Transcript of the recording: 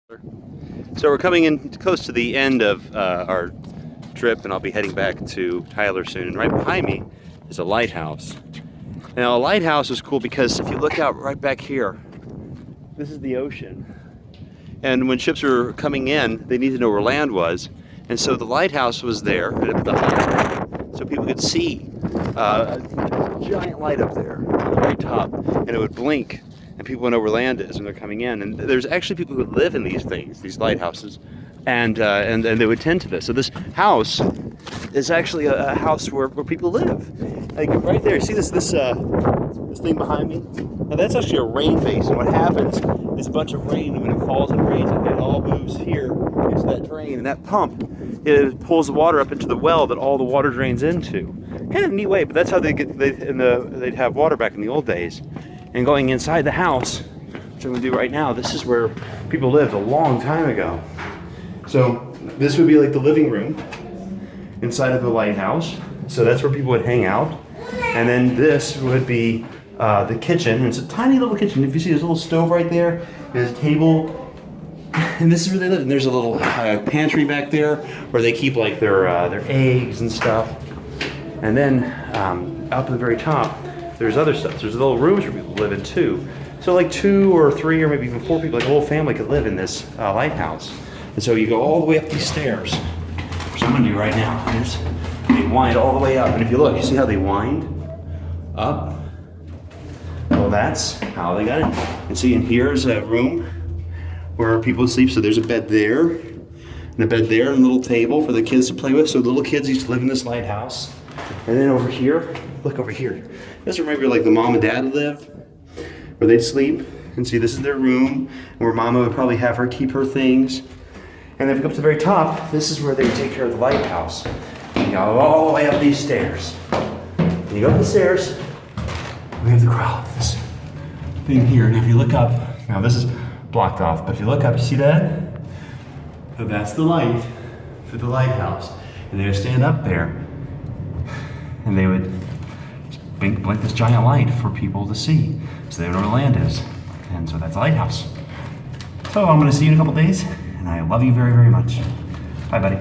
So we're coming in close to the end of our trip, and I'll be heading back to Tyler soon. And right behind me is a lighthouse. Now, a lighthouse is cool because if you look out right back here, this is the ocean. And when ships were coming in, they needed to know where land was. And so the lighthouse was there at the height, so people could see a giant light up there at the very top, and it would blink. And people would know where land is when they're coming in. And there's actually people who live in these things, these lighthouses, and they would tend to this. So this house is actually a house where people live. Like right there, see this thing behind me? Now that's actually a rain basin. What happens is a bunch of rain, and when it falls and rains, it all moves here into that drain, and that pump, it pulls the water up into the well that all the water drains into. Kind of a neat way, but that's how they'd have water back in the old days. And going inside the house, which I'm going to do right now, this is where people lived a long time ago. So this would be like the living room inside of the lighthouse. So that's where people would hang out. And then this would be the kitchen. And it's a tiny little kitchen. If you see, there's a little stove right there. There's a table. And this is where they live. And there's a little pantry back there where they keep like their eggs and stuff. And then up at the very top, there's other stuff. There's little rooms for people to live in too. So like 2 or 3 or maybe even 4 people, like a whole family could live in this lighthouse. And so you go all the way up these stairs, which I'm gonna do right now. Is they wind all the way up. And if you look, you see how they wind up? Well, that's how they got it. And see, and here's a room where people sleep. So there's a bed there, and a bed there, and a little table for the kids to play with. So the little kids used to live in this lighthouse. And then over here, look over here. This is where maybe like the mom and dad lived, where they'd sleep. And see, this is their room, where mama would probably have her keep her things. And then if you go up to the very top, this is where they would take care of the lighthouse. And you go all the way up these stairs. And you go up the stairs, we have the crowd, this thing here. Now if you look up, now this is blocked off, but if you look up, you see that? So that's the light for the lighthouse. And they would stand up there, and they would blink this giant light for people to see, so they would know where land is. And so that's a lighthouse. So I'm gonna see you in a couple days, and I love you very, very much. Bye, buddy.